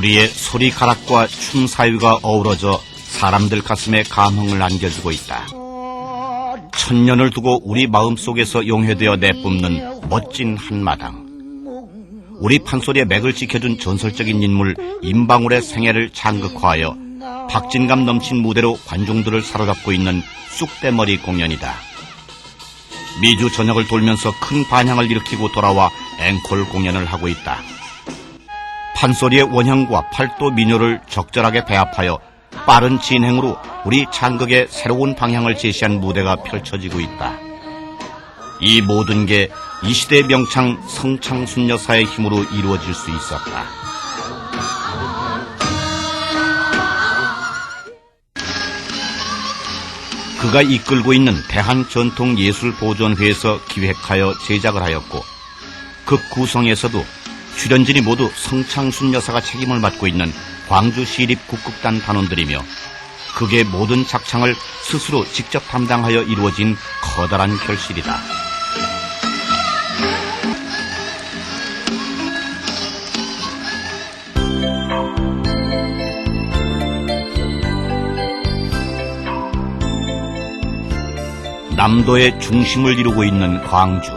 우리의 소리가락과 춤 사위가 어우러져 사람들 가슴에 감흥을 안겨주고 있다. 천년을 두고 우리 마음속에서 용회되어 내뿜는 멋진 한마당. 우리 판소리의 맥을 지켜준 전설적인 인물 임방울의 생애를 장극화하여 박진감 넘친 무대로 관중들을 사로잡고 있는 쑥대머리 공연이다. 미주 전역을 돌면서 큰 반향을 일으키고 돌아와 앵콜 공연을 하고 있다. 판소리의 원형과 팔도 민요를 적절하게 배합하여 빠른 진행으로 우리 창극의 새로운 방향을 제시한 무대가 펼쳐지고 있다. 이 모든 게 이 시대의 명창 성창순 여사의 힘으로 이루어질 수 있었다. 그가 이끌고 있는 대한전통예술보존회에서 기획하여 제작을 하였고, 극 구성에서도 출연진이 모두 성창순 여사가 책임을 맡고 있는 광주시립국극단 단원들이며, 극의 모든 작창을 스스로 직접 담당하여 이루어진 커다란 결실이다. 남도의 중심을 이루고 있는 광주.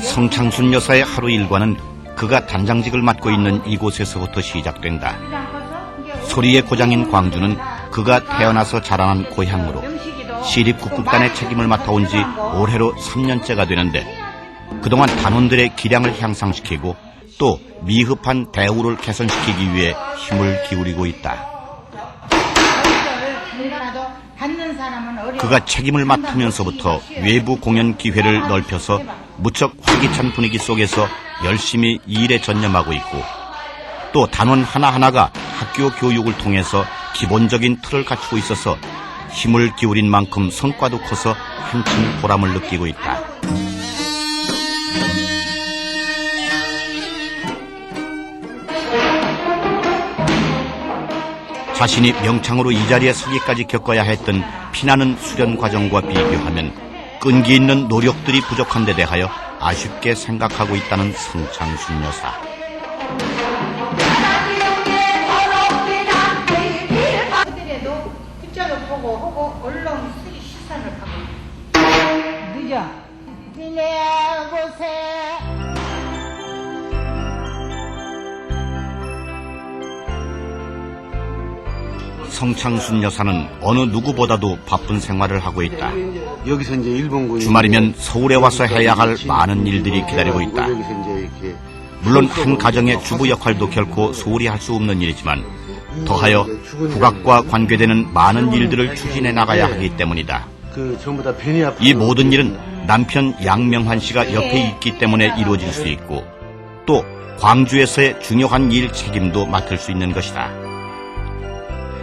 성창순 여사의 하루 일과는 그가 단장직을 맡고 있는 이곳에서부터 시작된다. 소리의 고장인 광주는 그가 태어나서 자라난 고향으로 시립국극단의 책임을 맡아온 지 올해로 3년째가 되는데, 그동안 단원들의 기량을 향상시키고 또 미흡한 대우를 개선시키기 위해 힘을 기울이고 있다. 그가 책임을 맡으면서부터 외부 공연 기회를 넓혀서 무척 활기찬 분위기 속에서 열심히 일에 전념하고 있고, 또 단원 하나하나가 학교 교육을 통해서 기본적인 틀을 갖추고 있어서 힘을 기울인 만큼 성과도 커서 한층 보람을 느끼고 있다. 자신이 명창으로 이 자리에 서기까지 겪어야 했던 피나는 수련 과정과 비교하면 끈기 있는 노력들이 부족한 데 대하여 아쉽게 생각하고 있다는 성창순 여사. 그들에도 뒷전을 보고 하고 언론 쓰기 시선을 하고 늦어 내 곳에 성창순 여사는 어느 누구보다도 바쁜 생활을 하고 있다. 여기서 이제 일본군 주말이면 서울에 와서 해야 할 많은 일들이 기다리고 있다. 물론 한 가정의 주부 역할도 결코 소홀히 할 수 없는 일이지만 더하여 국악과 관계되는 많은 일들을 추진해 나가야 하기 때문이다. 이 모든 일은 남편 양명환 씨가 옆에 있기 때문에 이루어질 수 있고, 또 광주에서의 중요한 일 책임도 맡을 수 있는 것이다.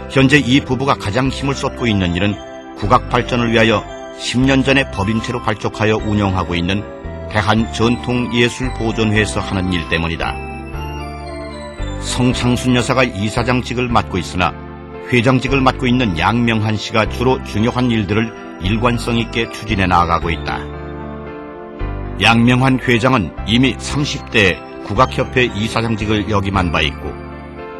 현재 이 부부가 가장 힘을 쏟고 있는 일은 국악 발전을 위하여 10년 전에 법인체로 발족하여 운영하고 있는 대한전통예술보존회에서 하는 일 때문이다. 성창순 여사가 이사장직을 맡고 있으나 회장직을 맡고 있는 양명한 씨가 주로 중요한 일들을 일관성 있게 추진해 나아가고 있다. 양명한 회장은 이미 30대에 국악협회 이사장직을 역임한 바 있고,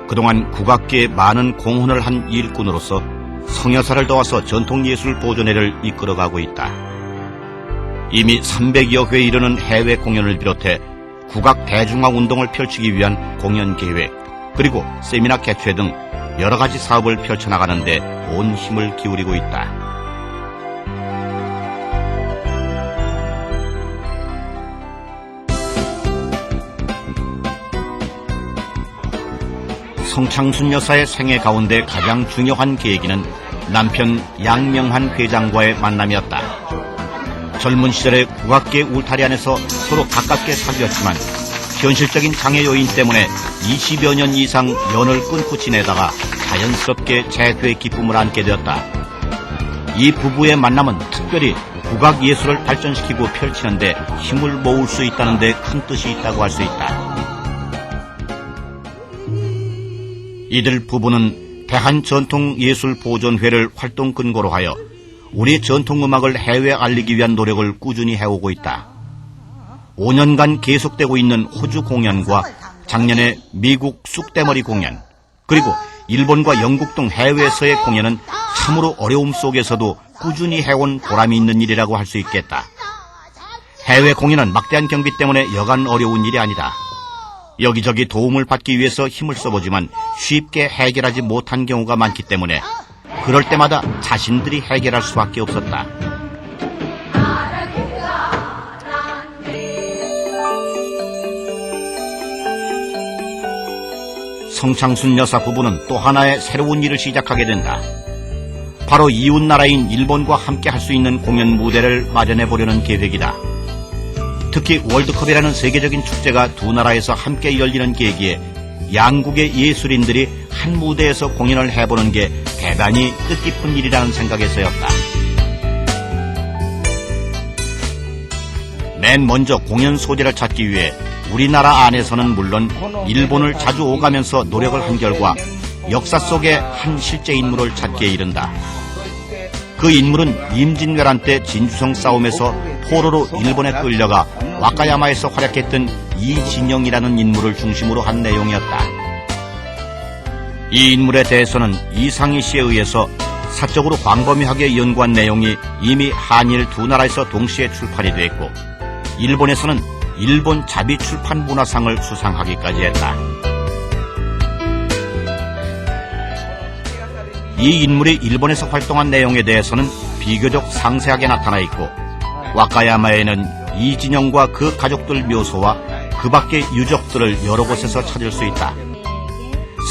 그동안 국악계에 많은 공헌을 한 일꾼으로서 성여사를 도와서 전통예술보존회를 이끌어가고 있다. 이미 300여 회에 이르는 해외 공연을 비롯해 국악 대중화 운동을 펼치기 위한 공연 계획, 그리고 세미나 개최 등 여러 가지 사업을 펼쳐나가는 데 온 힘을 기울이고 있다. 성창순 여사의 생애 가운데 가장 중요한 계기는 남편 양명한 회장과의 만남이었다. 젊은 시절에 국악계 울타리 안에서 서로 가깝게 사귀었지만 현실적인 장애 요인 때문에 20여 년 이상 연을 끊고 지내다가 자연스럽게 재회의 기쁨을 안게 되었다. 이 부부의 만남은 특별히 국악 예술을 발전시키고 펼치는데 힘을 모을 수 있다는 데 큰 뜻이 있다고 할 수 있다. 이들 부부는 대한전통예술보존회를 활동 근거로 하여 우리 전통음악을 해외에 알리기 위한 노력을 꾸준히 해오고 있다. 5년간 계속되고 있는 호주 공연과 작년에 미국 쑥대머리 공연, 그리고 일본과 영국 등 해외에서의 공연은 참으로 어려움 속에서도 꾸준히 해온 보람이 있는 일이라고 할 수 있겠다. 해외 공연은 막대한 경비 때문에 여간 어려운 일이 아니다. 여기저기 도움을 받기 위해서 힘을 써보지만 쉽게 해결하지 못한 경우가 많기 때문에 그럴 때마다 자신들이 해결할 수밖에 없었다. 성창순 여사 부부는 또 하나의 새로운 일을 시작하게 된다. 바로 이웃나라인 일본과 함께 할 수 있는 공연 무대를 마련해 보려는 계획이다. 특히 월드컵이라는 세계적인 축제가 두 나라에서 함께 열리는 계기에 양국의 예술인들이 한 무대에서 공연을 해보는 게 대단히 뜻깊은 일이라는 생각에서였다. 맨 먼저 공연 소재를 찾기 위해 우리나라 안에서는 물론 일본을 자주 오가면서 노력을 한 결과 역사 속의 한 실제 인물을 찾기에 이른다. 그 인물은 임진왜란 때 진주성 싸움에서 포로로 일본에 끌려가 와카야마에서 활약했던 이진영이라는 인물을 중심으로 한 내용이었다. 이 인물에 대해서는 이상희 씨에 의해서 사적으로 광범위하게 연구한 내용이 이미 한일 두 나라에서 동시에 출판이 됐고 일본에서는 일본 자비 출판 문화상을 수상하기까지 했다. 이 인물이 일본에서 활동한 내용에 대해서는 비교적 상세하게 나타나 있고 와카야마에는 이진영과 그 가족들 묘소와 그 밖의 유적들을 여러 곳에서 찾을 수 있다.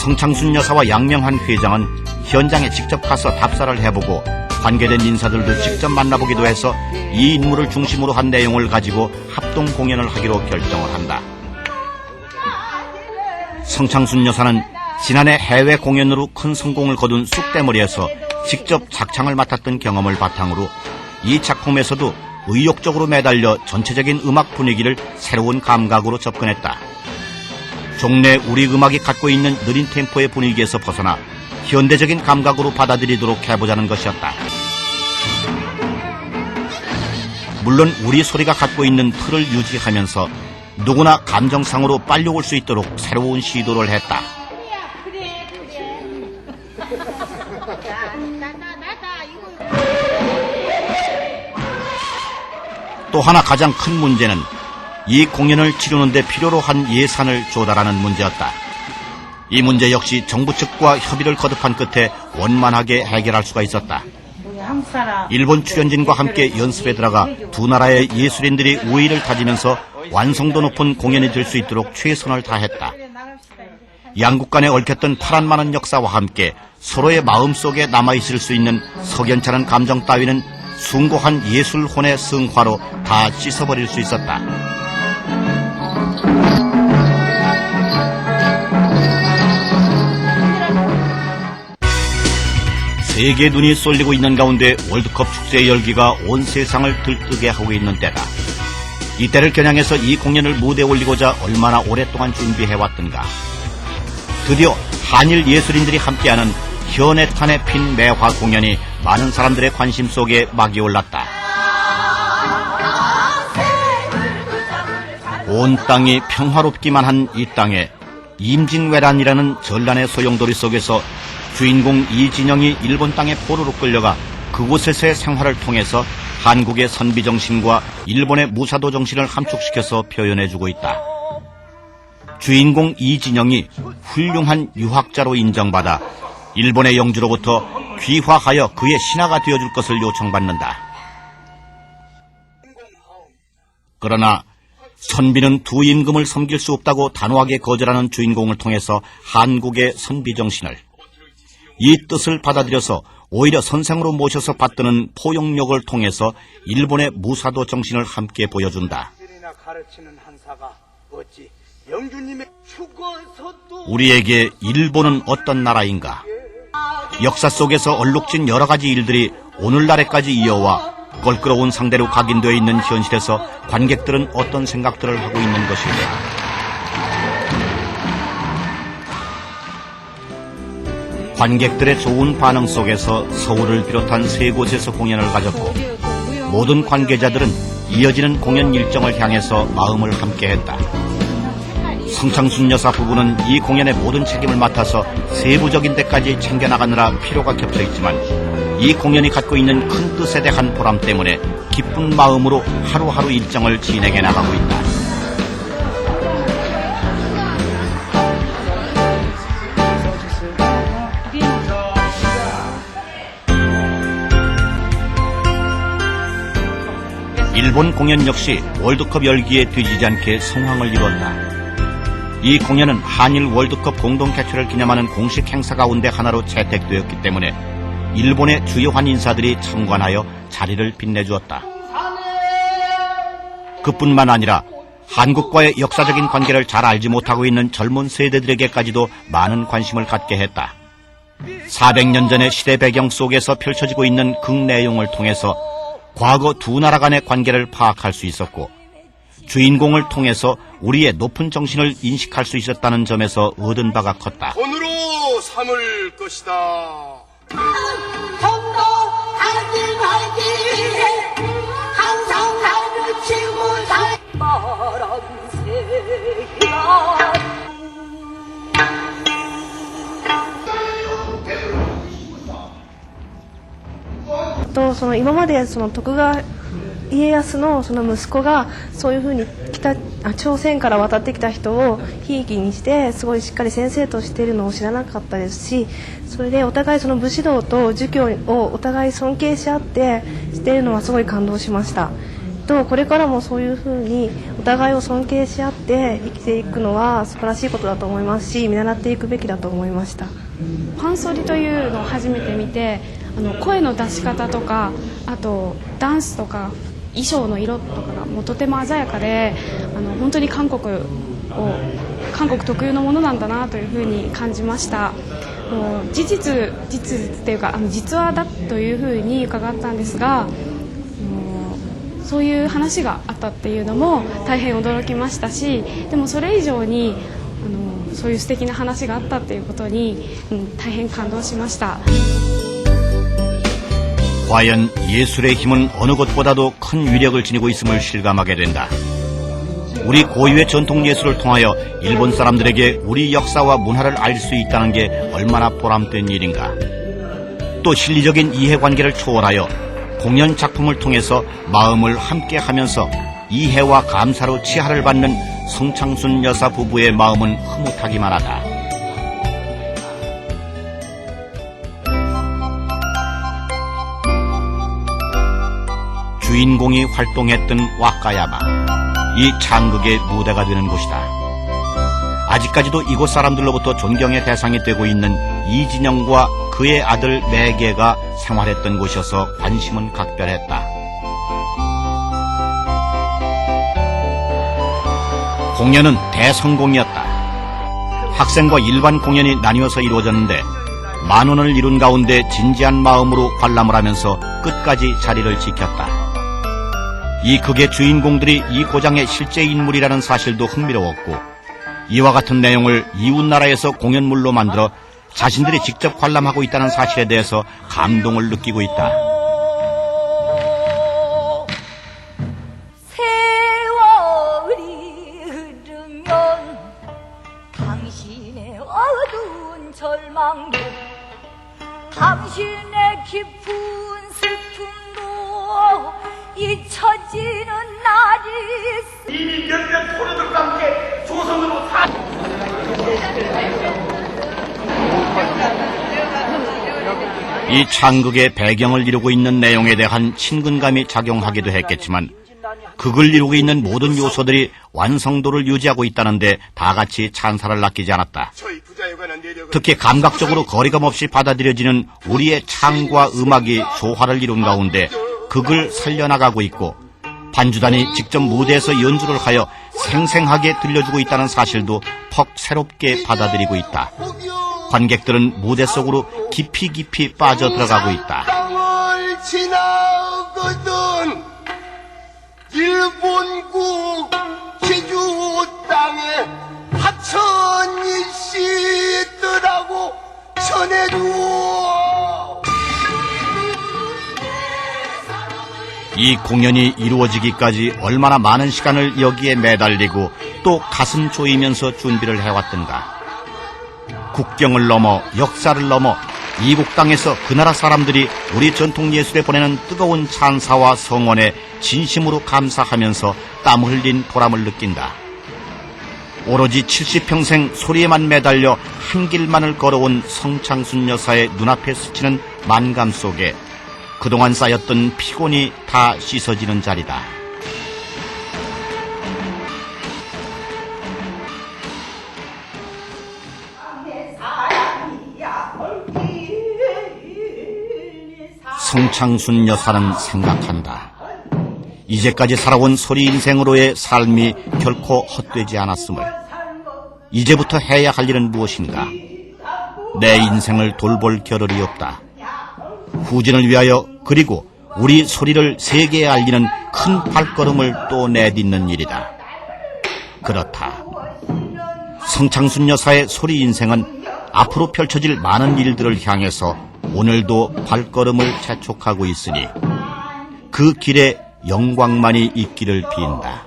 성창순 여사와 양명한 회장은 현장에 직접 가서 답사를 해보고 관계된 인사들도 직접 만나보기도 해서 이 인물을 중심으로 한 내용을 가지고 합동 공연을 하기로 결정을 한다. 성창순 여사는 지난해 해외 공연으로 큰 성공을 거둔 쑥대머리에서 직접 작창을 맡았던 경험을 바탕으로 이 작품에서도 의욕적으로 매달려 전체적인 음악 분위기를 새로운 감각으로 접근했다. 종래 우리 음악이 갖고 있는 느린 템포의 분위기에서 벗어나 현대적인 감각으로 받아들이도록 해보자는 것이었다. 물론 우리 소리가 갖고 있는 틀을 유지하면서 누구나 감정상으로 빨리 올 수 있도록 새로운 시도를 했다. 또 하나 가장 큰 문제는 이 공연을 치르는 데 필요로 한 예산을 조달하는 문제였다. 이 문제 역시 정부 측과 협의를 거듭한 끝에 원만하게 해결할 수가 있었다. 일본 출연진과 함께 연습에 들어가 두 나라의 예술인들이 우위를 다지면서 완성도 높은 공연이 될 수 있도록 최선을 다했다. 양국 간에 얽혔던 파란만한 역사와 함께 서로의 마음속에 남아있을 수 있는 석연찮은 감정 따위는 숭고한 예술혼의 승화로 다 씻어버릴 수 있었다. 세계 눈이 쏠리고 있는 가운데 월드컵 축제의 열기가 온 세상을 들뜨게 하고 있는 때다. 이때를 겨냥해서 이 공연을 무대에 올리고자 얼마나 오랫동안 준비해왔던가. 드디어 한일 예술인들이 함께하는 현해탄에 핀 매화 공연이 많은 사람들의 관심 속에 막이 올랐다. 온 땅이 평화롭기만 한 이 땅에 임진왜란이라는 전란의 소용돌이 속에서 주인공 이진영이 일본 땅에 포로로 끌려가 그곳에서의 생활을 통해서 한국의 선비정신과 일본의 무사도 정신을 함축시켜서 표현해주고 있다. 주인공 이진영이 훌륭한 유학자로 인정받아 일본의 영주로부터 귀화하여 그의 신하가 되어줄 것을 요청받는다. 그러나 선비는 두 임금을 섬길 수 없다고 단호하게 거절하는 주인공을 통해서 한국의 선비정신을, 이 뜻을 받아들여서 오히려 선생으로 모셔서 받드는 포용력을 통해서 일본의 무사도 정신을 함께 보여준다. 우리에게 일본은 어떤 나라인가? 역사 속에서 얼룩진 여러 가지 일들이 오늘날에까지 이어와 껄끄러운 상대로 각인되어 있는 현실에서 관객들은 어떤 생각들을 하고 있는 것일까? 관객들의 좋은 반응 속에서 서울을 비롯한 세 곳에서 공연을 가졌고 모든 관계자들은 이어지는 공연 일정을 향해서 마음을 함께했다. 성창순 여사 부부는 이 공연의 모든 책임을 맡아서 세부적인 데까지 챙겨나가느라 피로가 겹쳐있지만 이 공연이 갖고 있는 큰 뜻에 대한 보람 때문에 기쁜 마음으로 하루하루 일정을 진행해 나가고 있다. 일본 공연 역시 월드컵 열기에 뒤지지 않게 성황을 이뤘다. 이 공연은 한일 월드컵 공동 개최를 기념하는 공식 행사 가운데 하나로 채택되었기 때문에 일본의 주요한 인사들이 참관하여 자리를 빛내주었다. 그뿐만 아니라 한국과의 역사적인 관계를 잘 알지 못하고 있는 젊은 세대들에게까지도 많은 관심을 갖게 했다. 400년 전의 시대 배경 속에서 펼쳐지고 있는 극 내용을 통해서 과거 두 나라 간의 관계를 파악할 수 있었고 주인공을 통해서 우리의 높은 정신을 인식할 수 있었다는 점에서 얻은 바가 컸다. 돈으로 삼을 것이다. 돈도 하지 말기 항상 가르치고 살 바람새가 とその今までその徳川家康のその息子がそういうふうに朝鮮から渡ってきた人をひいきにしてすごいしっかり先生としているのを知らなかったですし、それでお互いその武士道と儒教をお互い尊敬し合ってしているのはすごい感動しました。これからもそういうふうにお互いを尊敬し合って生きていくのは素晴らしいことだと思いますし、見習っていくべきだと思いました。パンソリというのを初めて見て、声の出し方とか、あとダンスとか衣装の色とかがもうとても鮮やかで、本当に韓国特有のものなんだなというふうに感じました。もう事実っていうか実話だというふうに伺ったんですが、そういう話があったっていうのも大変驚きましたし、でもそれ以上にそういう素敵な話があったっていうことに、大変感動しました。 과연 예술의 힘은 어느 것보다도 큰 위력을 지니고 있음을 실감하게 된다. 우리 고유의 전통 예술을 통하여 일본 사람들에게 우리 역사와 문화를 알 수 있다는 게 얼마나 보람된 일인가. 또 실리적인 이해관계를 초월하여 공연 작품을 통해서 마음을 함께하면서 이해와 감사로 치하를 받는 성창순 여사 부부의 마음은 흐뭇하기만 하다. 주인공이 활동했던 와카야마, 이 창극의 무대가 되는 곳이다. 아직까지도 이곳 사람들로부터 존경의 대상이 되고 있는 이진영과 그의 아들 매개가 생활했던 곳이어서 관심은 각별했다. 공연은 대성공이었다. 학생과 일반 공연이 나뉘어서 이루어졌는데 만원을 이룬 가운데 진지한 마음으로 관람을 하면서 끝까지 자리를 지켰다. 이 극의 주인공들이 이 고장의 실제 인물이라는 사실도 흥미로웠고 이와 같은 내용을 이웃나라에서 공연물로 만들어 자신들이 직접 관람하고 있다는 사실에 대해서 감동을 느끼고 있다. 세월이 흐르면 당신의 어두운 절망도 당신의 깊은 슬픔도 잊혀지는 날이 이미 몇몇 토르들과 함께 조선으로 다 이 창극의 배경을 이루고 있는 내용에 대한 친근감이 작용하기도 했겠지만 극을 이루고 있는 모든 요소들이 완성도를 유지하고 있다는데 다같이 찬사를 아끼지 않았다. 저희 부자에 관한 내력은 특히 감각적으로 거리감 없이 받아들여지는 우리의 창과 음악이 조화를 이룬 가운데 극을 살려나가고 있고 반주단이 직접 무대에서 연주를 하여 생생하게 들려주고 있다는 사실도 퍽 새롭게 받아들이고 있다. 관객들은 무대 속으로 깊이 빠져들어가고 있다. 땅을 지나거든 일본국 제주 땅에 하천이 씻더라고 전해 이 공연이 이루어지기까지 얼마나 많은 시간을 여기에 매달리고 또 가슴 조이면서 준비를 해왔던가. 국경을 넘어 역사를 넘어 이국 땅에서 그 나라 사람들이 우리 전통예술에 보내는 뜨거운 찬사와 성원에 진심으로 감사하면서 땀 흘린 보람을 느낀다. 오로지 70평생 소리에만 매달려 한 길만을 걸어온 성창순 여사의 눈앞에 스치는 만감 속에 그동안 쌓였던 피곤이 다 씻어지는 자리다. 성창순 여사는 생각한다. 이제까지 살아온 소리 인생으로의 삶이 결코 헛되지 않았음을. 이제부터 해야 할 일은 무엇인가? 내 인생을 돌볼 겨를이 없다. 후진을 위하여 그리고 우리 소리를 세계에 알리는 큰 발걸음을 또 내딛는 일이다. 그렇다. 성창순 여사의 소리 인생은 앞으로 펼쳐질 많은 일들을 향해서 오늘도 발걸음을 재촉하고 있으니 그 길에 영광만이 있기를 빈다.